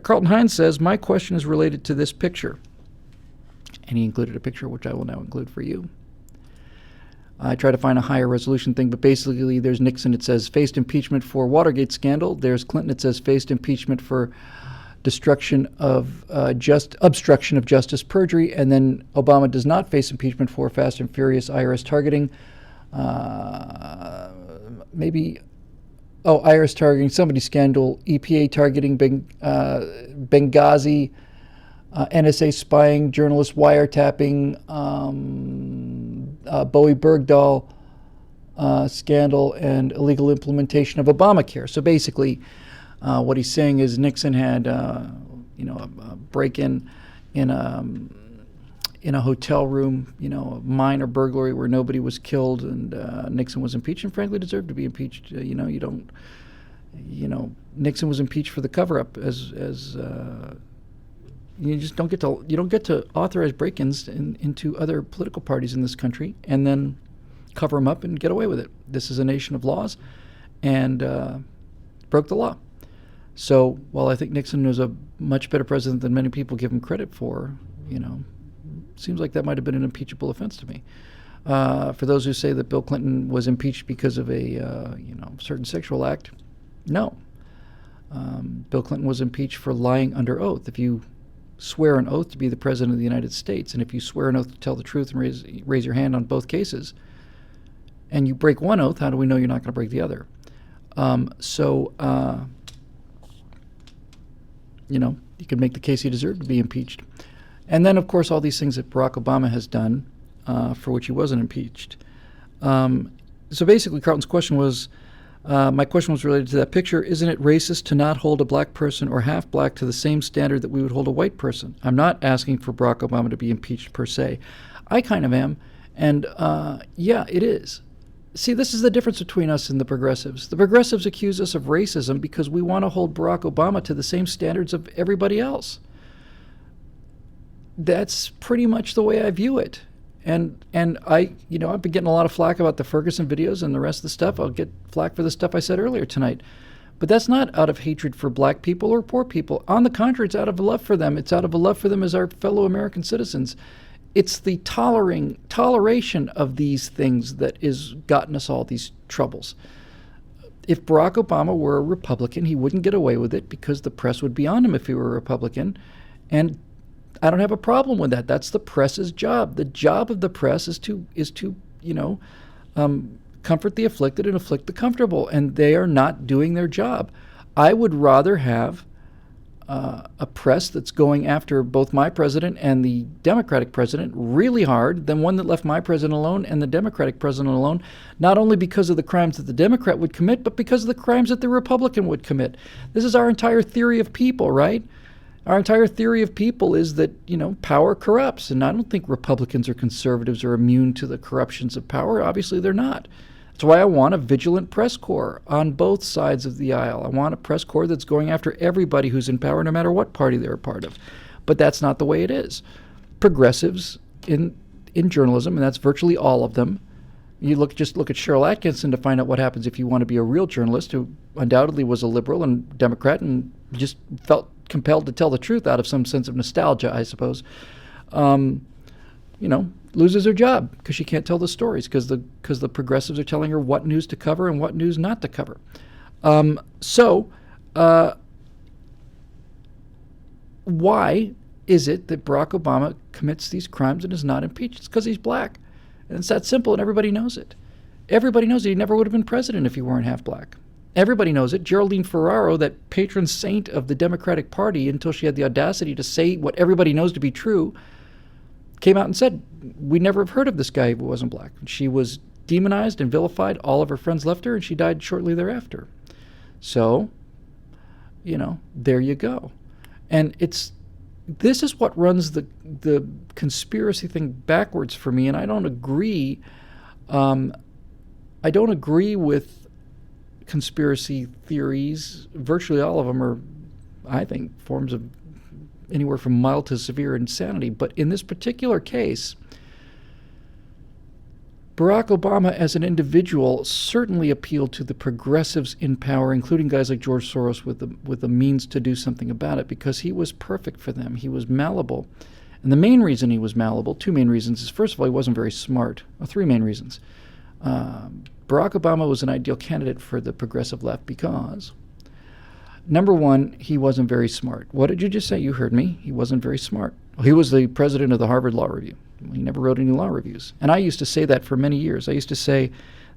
Carlton Hines says, my question is related to this picture. And he included a picture, which I will now include for you. I tried to find a higher resolution thing, but basically there's Nixon. It says faced impeachment for Watergate scandal. There's Clinton. It says faced impeachment for obstruction of justice, perjury. And then Obama does not face impeachment for Fast and Furious IRS targeting. IRS targeting, somebody scandal, EPA targeting, Benghazi, NSA spying, journalist wiretapping, Bowie Bergdahl scandal, and illegal implementation of Obamacare. So basically, what he's saying is Nixon had, a break-in in a hotel room, a minor burglary where nobody was killed, and Nixon was impeached, and frankly deserved to be impeached. Nixon was impeached for the cover-up you don't get to authorize break-ins into other political parties in this country and then cover them up and get away with it. This is a nation of laws, and broke the law. So while I think Nixon was a much better president than many people give him credit for, seems like that might have been an impeachable offense to me. For those who say that Bill Clinton was impeached because of a certain sexual act, no. Bill Clinton was impeached for lying under oath. If you swear an oath to be the president of the United States, and if you swear an oath to tell the truth and raise your hand on both cases, and you break one oath, how do we know you're not going to break the other? You could make the case he deserved to be impeached. And then, of course, all these things that Barack Obama has done for which he wasn't impeached. So basically, Carlton's question was, my question was related to that picture. Isn't it racist to not hold a black person or half black to the same standard that we would hold a white person? I'm not asking for Barack Obama to be impeached per se. I kind of am. And yeah, it is. See, this is the difference between us and the progressives. The progressives accuse us of racism because we want to hold Barack Obama to the same standards of everybody else. That's pretty much the way I view it. And I've been getting a lot of flack about the Ferguson videos and the rest of the stuff. I'll get flack for the stuff I said earlier tonight. But that's not out of hatred for black people or poor people. On the contrary, it's out of a love for them. It's out of a love for them as our fellow American citizens. It's the toleration of these things that has gotten us all these troubles. If Barack Obama were a Republican, he wouldn't get away with it because the press would be on him if he were a Republican. And I don't have a problem with that. That's the press's job. The job of the press is to comfort the afflicted and afflict the comfortable, and they are not doing their job. I would rather have a press that's going after both my president and the Democratic president really hard than one that left my president alone and the Democratic president alone, not only because of the crimes that the Democrat would commit, but because of the crimes that the Republican would commit. This is our entire theory of people, right? Our entire theory of people is that, power corrupts. And I don't think Republicans or conservatives are immune to the corruptions of power. Obviously, they're not. That's why I want a vigilant press corps on both sides of the aisle. I want a press corps that's going after everybody who's in power, no matter what party they're a part of. But that's not the way it is. Progressives in journalism, and that's virtually all of them. You just look at Cheryl Atkinson to find out what happens if you want to be a real journalist who undoubtedly was a liberal and Democrat and just felt compelled to tell the truth out of some sense of nostalgia, I suppose. Loses her job because she can't tell the stories because the progressives are telling her what news to cover and what news not to cover. Why is it that Barack Obama commits these crimes and is not impeached? It's because he's black. And it's that simple, and everybody knows it. Everybody knows it. He never would have been president if he weren't half black. Everybody knows it. Geraldine Ferraro, that patron saint of the Democratic Party until she had the audacity to say what everybody knows to be true, came out and said, we never have heard of this guy who wasn't black. She was demonized and vilified. All of her friends left her, and she died shortly thereafter. So, there you go. And this is what runs the conspiracy thing backwards for me, and I don't agree. I don't agree with conspiracy theories. Virtually all of them are, I think, forms of anywhere from mild to severe insanity. But in this particular case, Barack Obama as an individual certainly appealed to the progressives in power, including guys like George Soros with the means to do something about it, because he was perfect for them. He was malleable. And the main reason he was malleable, two main reasons, is first of all, he wasn't very smart. Well, three main reasons. Barack Obama was an ideal candidate for the progressive left because, number one, he wasn't very smart. What did you just say? You heard me. He wasn't very smart. Well, he was the president of the Harvard Law Review. He never wrote any law reviews. And I used to say that for many years. I used to say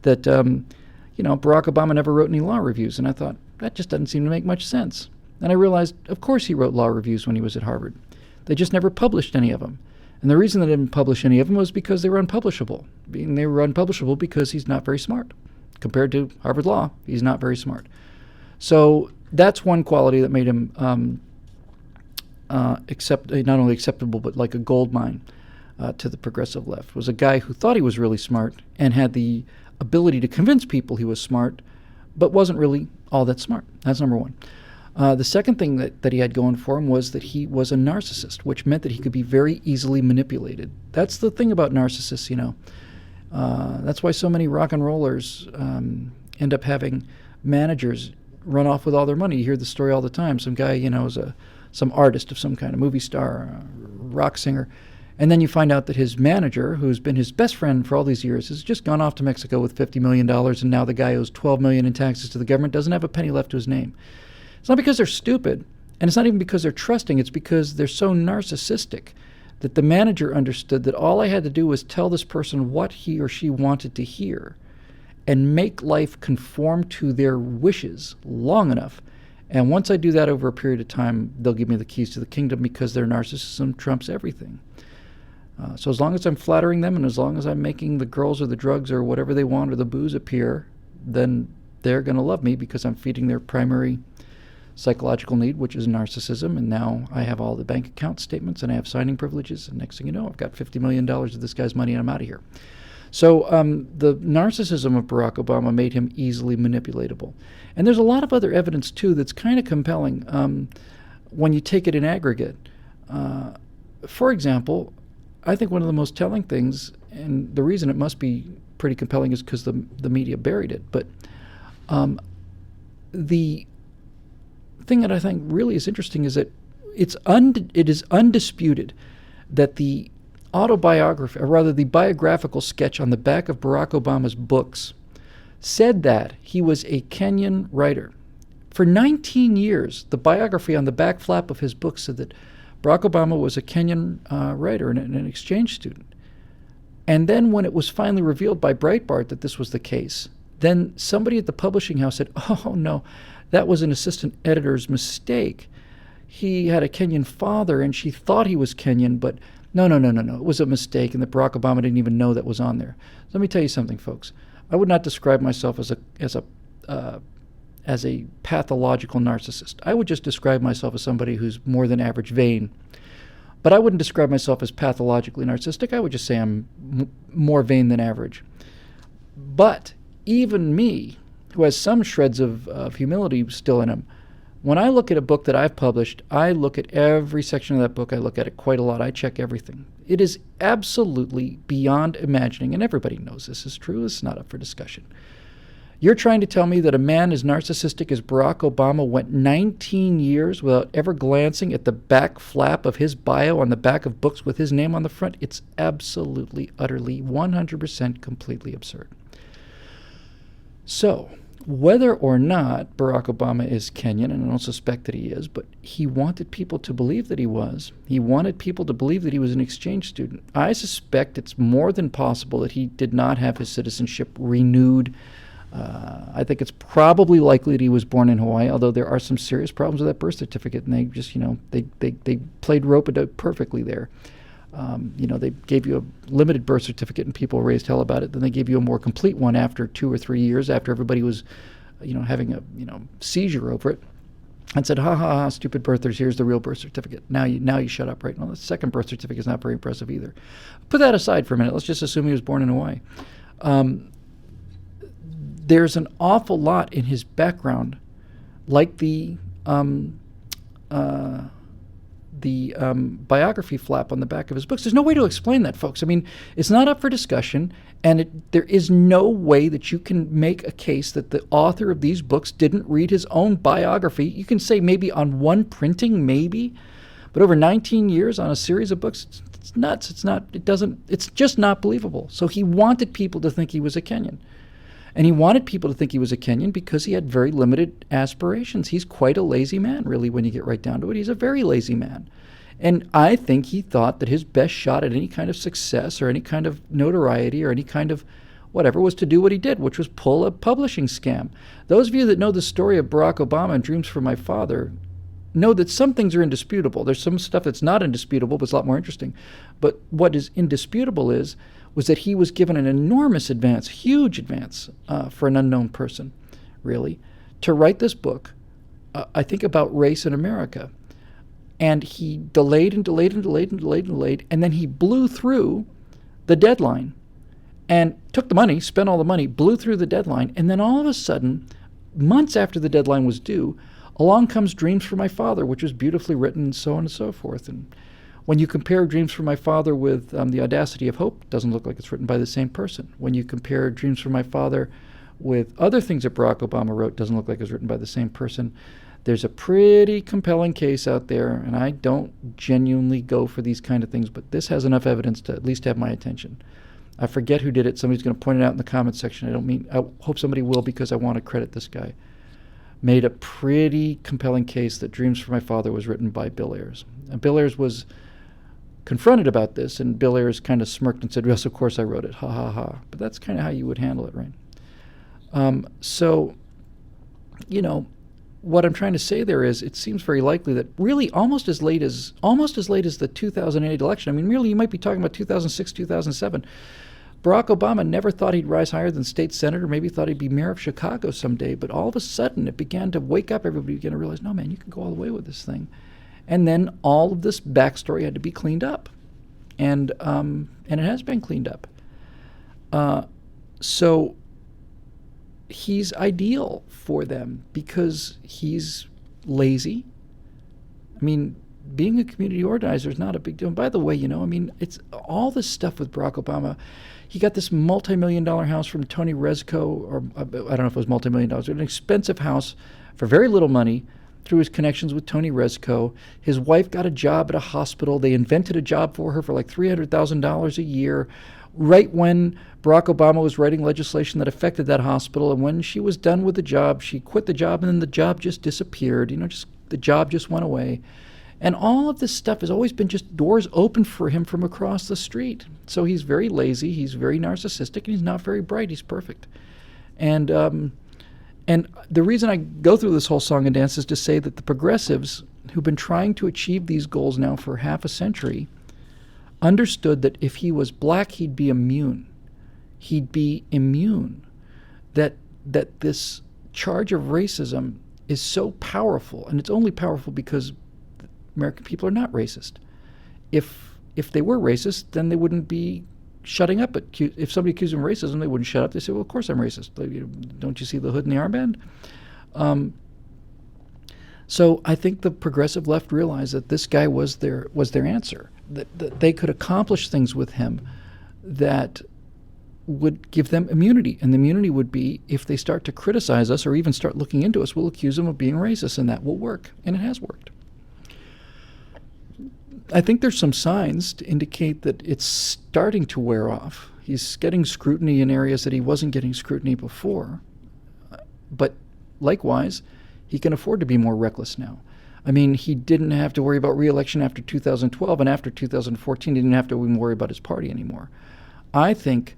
that, Barack Obama never wrote any law reviews. And I thought, that just doesn't seem to make much sense. And I realized, of course he wrote law reviews when he was at Harvard. They just never published any of them. And the reason they didn't publish any of them was because they were unpublishable. They were unpublishable because he's not very smart. Compared to Harvard Law, he's not very smart. So that's one quality that made him not only acceptable, but like a gold mine to the progressive left. Was a guy who thought he was really smart and had the ability to convince people he was smart, but wasn't really all that smart. That's number one. The second thing that he had going for him was that he was a narcissist, which meant that he could be very easily manipulated. That's the thing about narcissists, That's why so many rock and rollers end up having managers run off with all their money. You hear the story all the time. Some guy, is some artist of some kind, a movie star, a rock singer, and then you find out that his manager, who's been his best friend for all these years, has just gone off to Mexico with $50 million, and now the guy owes $12 million in taxes to the government, doesn't have a penny left to his name. It's not because they're stupid, and it's not even because they're trusting. It's because they're so narcissistic that the manager understood that all I had to do was tell this person what he or she wanted to hear and make life conform to their wishes long enough. And once I do that over a period of time, they'll give me the keys to the kingdom because their narcissism trumps everything. So as long as I'm flattering them and as long as I'm making the girls or the drugs or whatever they want or the booze appear, then they're going to love me because I'm feeding their primary psychological need, which is narcissism. And now I have all the bank account statements and I have signing privileges. And next thing you know, I've got $50 million of this guy's money and I'm out of here. So the narcissism of Barack Obama made him easily manipulatable. And there's a lot of other evidence, too, that's kind of compelling when you take it in aggregate. For example, I think one of the most telling things, and the reason it must be pretty compelling is because the media buried it, but the thing that I think really is interesting is that it is undisputed that the autobiography, or rather the biographical sketch on the back of Barack Obama's books, said that he was a Kenyan writer. For 19 years, the biography on the back flap of his book said that Barack Obama was a Kenyan writer and an exchange student. And then when it was finally revealed by Breitbart that this was the case, then somebody at the publishing house said, oh, no, that was an assistant editor's mistake. He had a Kenyan father, and she thought he was Kenyan, but no. It was a mistake, and that Barack Obama didn't even know that was on there. So let me tell you something, folks. I would not describe myself as a pathological narcissist. I would just describe myself as somebody who's more than average vain. But I wouldn't describe myself as pathologically narcissistic. I would just say I'm more vain than average. But even me, who has some shreds of humility still in him, when I look at a book that I've published, I look at every section of that book. I look at it quite a lot. I check everything. It is absolutely beyond imagining, and everybody knows this is true. It's not up for discussion. You're trying to tell me that a man as narcissistic as Barack Obama went 19 years without ever glancing at the back flap of his bio on the back of books with his name on the front? It's absolutely, utterly, 100% completely absurd. So, whether or not Barack Obama is Kenyan, and I don't suspect that he is, but he wanted people to believe that he was. He wanted people to believe that he was an exchange student. I suspect it's more than possible that he did not have his citizenship renewed. I think it's probably likely that he was born in Hawaii, although there are some serious problems with that birth certificate, and they just, they played rope-a-dope perfectly there. They gave you a limited birth certificate and people raised hell about it. Then they gave you a more complete one after 2 or 3 years, after everybody was, having a, seizure over it, and said, ha, ha, ha, stupid birthers, here's the real birth certificate. Now you shut up, right? Well, the second birth certificate is not very impressive either. Put that aside for a minute. Let's just assume he was born in Hawaii. There's an awful lot in his background, like the biography flap on the back of his books. There's no way to explain that, folks. I mean, it's not up for discussion, and there is no way that you can make a case that the author of these books didn't read his own biography. You can say maybe on one printing, maybe, but over 19 years on a series of books, it's nuts. It's just not believable. So he wanted people to think he was a Kenyan. And he wanted people to think he was a Kenyan because he had very limited aspirations. He's quite a lazy man, really, when you get right down to it. He's a very lazy man. And I think he thought that his best shot at any kind of success or any kind of notoriety or any kind of whatever was to do what he did, which was pull a publishing scam. Those of you that know the story of Barack Obama and Dreams for My Father know that some things are indisputable. There's some stuff that's not indisputable, but it's a lot more interesting. But what is indisputable was that he was given an enormous advance, huge advance, for an unknown person, really, to write this book, I think about race in America. And he delayed and delayed and delayed and delayed and delayed, and then he blew through the deadline and took the money, spent all the money, blew through the deadline, and then all of a sudden, months after the deadline was due, along comes Dreams for My Father, which was beautifully written and so on and so forth. And when you compare Dreams for My Father with The Audacity of Hope, it doesn't look like it's written by the same person. When you compare Dreams for My Father with other things that Barack Obama wrote, it doesn't look like it's written by the same person. There's a pretty compelling case out there, and I don't genuinely go for these kind of things, but this has enough evidence to at least have my attention. I forget who did it. Somebody's going to point it out in the comments section. I hope somebody will, because I want to credit this guy. Made a pretty compelling case that Dreams for My Father was written by Bill Ayers. And Bill Ayers was confronted about this, and Bill Ayers kind of smirked and said, yes, of course I wrote it, ha ha ha. But that's kind of how you would handle it, right? So, you know, what I'm trying to say there is it seems very likely that really almost as late as the 2008 election, I mean, really you might be talking about 2006, 2007, Barack Obama never thought he'd rise higher than state senator, maybe thought he'd be mayor of Chicago someday, but all of a sudden it began to wake up. Everybody began to realize, no, man, you can go all the way with this thing. And then all of this backstory had to be cleaned up. And it has been cleaned up. So he's ideal for them because he's lazy. I mean, being a community organizer is not a big deal. And by the way, you know, I mean, it's all this stuff with Barack Obama. He got this multi-million-dollar house from Tony Rezko, or I don't know if it was multi-million dollars, an expensive house for very little money through his connections with Tony Rezko. His wife got a job at a hospital. They invented a job for her for like $300,000 a year, right when Barack Obama was writing legislation that affected that hospital. And when she was done with the job, she quit the job, and then the job just disappeared. You know, just the job just went away. And all of this stuff has always been just doors open for him from across the street. So he's very lazy, he's very narcissistic, and he's not very bright. He's perfect. And the reason I go through this whole song and dance is to say that the progressives who've been trying to achieve these goals now for half a century understood that if he was black, he'd be immune. He'd be immune. That this charge of racism is so powerful, and it's only powerful because American people are not racist. If they were racist, then they wouldn't be shutting up. If somebody accused them of racism, they wouldn't shut up. They say, well, of course I'm racist. Don't you see the hood and the armband? So I think the progressive left realized that this guy was their answer, that they could accomplish things with him that would give them immunity. And the immunity would be, if they start to criticize us or even start looking into us, we'll accuse them of being racist, and that will work. And it has worked. I think there's some signs to indicate that it's starting to wear off. He's getting scrutiny in areas that he wasn't getting scrutiny before. But likewise, he can afford to be more reckless now. I mean, he didn't have to worry about re-election after 2012, and after 2014, he didn't have to even worry about his party anymore. I think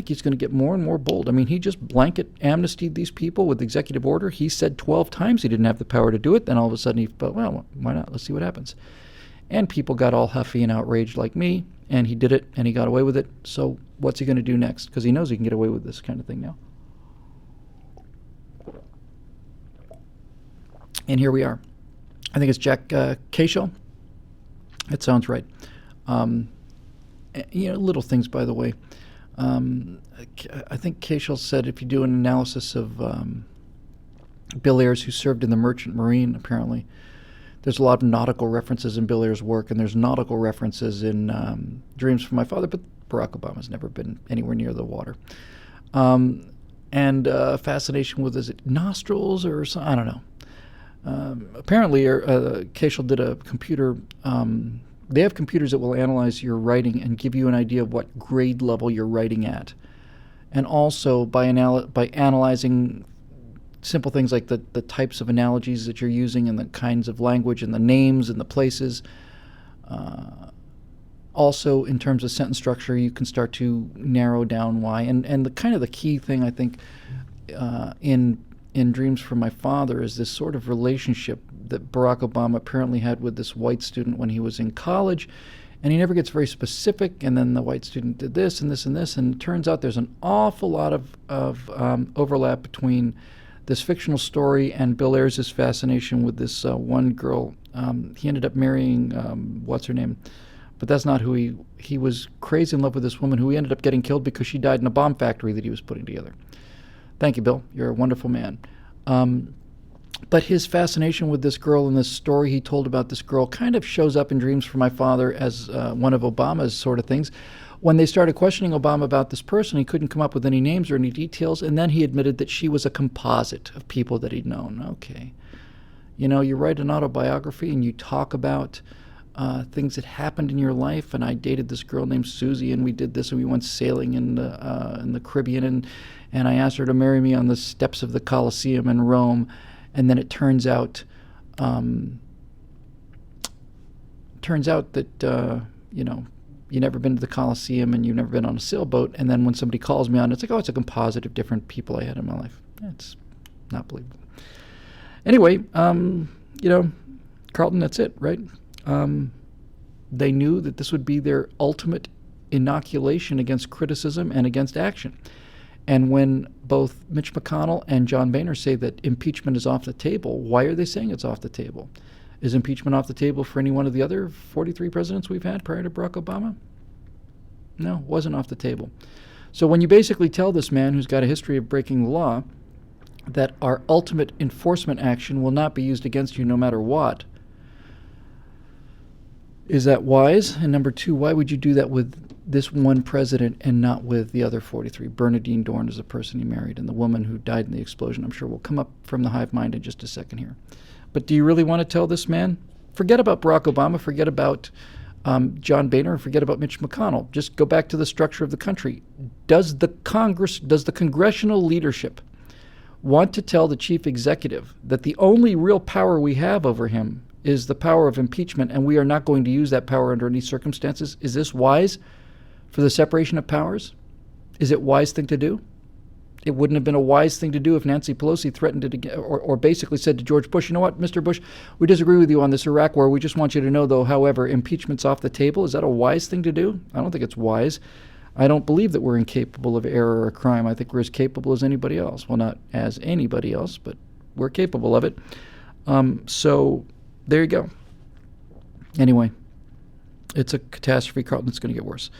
he's going to get more and more bold. I mean, he just blanket amnestied these people with executive order. He said 12 times he didn't have the power to do it. Then all of a sudden he thought, well, why not? Let's see what happens. And people got all huffy and outraged like me, and he did it, and he got away with it. So what's he going to do next? Because he knows he can get away with this kind of thing now. And here we are. I think it's Jack Kershaw. That sounds right. Little things, by the way. I think Kershaw said if you do an analysis of Bill Ayers, who served in the Merchant Marine, apparently, There's a lot of nautical references in Bill Ayer's work, and there's nautical references in Dreams from My Father, but Barack Obama's never been anywhere near the water. And fascination with, is it nostrils or something? I don't know. Apparently, Cashel did a computer. They have computers that will analyze your writing and give you an idea of what grade level you're writing at. And also by analyzing simple things like the types of analogies that you're using and the kinds of language and the names and the places. Also, in terms of sentence structure, you can start to narrow down why. And the kind of the key thing, I think, in Dreams from My Father is this sort of relationship that Barack Obama apparently had with this white student when he was in college. And he never gets very specific, and then the white student did this and this and this, and it turns out there's an awful lot of overlap between this fictional story and Bill Ayers' fascination with this one girl. He ended up marrying, what's her name? But that's not who he was crazy in love with this woman who he ended up getting killed because she died in a bomb factory that he was putting together. Thank you, Bill. You're a wonderful man. But his fascination with this girl and this story he told about this girl kind of shows up in Dreams from My Father as one of Obama's sort of things. When they started questioning Obama about this person, he couldn't come up with any names or any details, and then he admitted that she was a composite of people that he'd known. Okay. You know, you write an autobiography and you talk about things that happened in your life, and I dated this girl named Susie, and we did this, and we went sailing in the Caribbean, and I asked her to marry me on the steps of the Colosseum in Rome, and then it turns out that you know, you've never been to the Colosseum and you've never been on a sailboat, and then when somebody calls me on it, it's like, oh, it's a composite of different people I had in my life. It's not believable. Anyway, you know, Carlton, that's it, right? They knew that this would be their ultimate inoculation against criticism and against action. And when both Mitch McConnell and John Boehner say that impeachment is off the table, why are they saying it's off the table? Is impeachment off the table for any one of the other 43 presidents we've had prior to Barack Obama? No, it wasn't off the table. So when you basically tell this man who's got a history of breaking the law that our ultimate enforcement action will not be used against you no matter what, is that wise? And number two, why would you do that with this one president and not with the other 43? Bernadine Dorn is the person he married, and the woman who died in the explosion, I'm sure will come up from the hive mind in just a second here. But do you really want to tell this man? Forget about Barack Obama, forget about John Boehner, forget about Mitch McConnell. Just go back to the structure of the country. Does the congressional leadership want to tell the chief executive that the only real power we have over him is the power of impeachment, and we are not going to use that power under any circumstances? Is this wise for the separation of powers? Is it a wise thing to do? It wouldn't have been a wise thing to do if Nancy Pelosi threatened it again, or basically said to George Bush, you know what, Mr. Bush, we disagree with you on this Iraq war. We just want you to know, though, however, impeachment's off the table. Is that a wise thing to do? I don't think it's wise. I don't believe that we're incapable of error or crime. I think we're as capable as anybody else. Well, not as anybody else, but we're capable of it. So there you go. Anyway, it's a catastrophe, Carlton. It's going to get worse.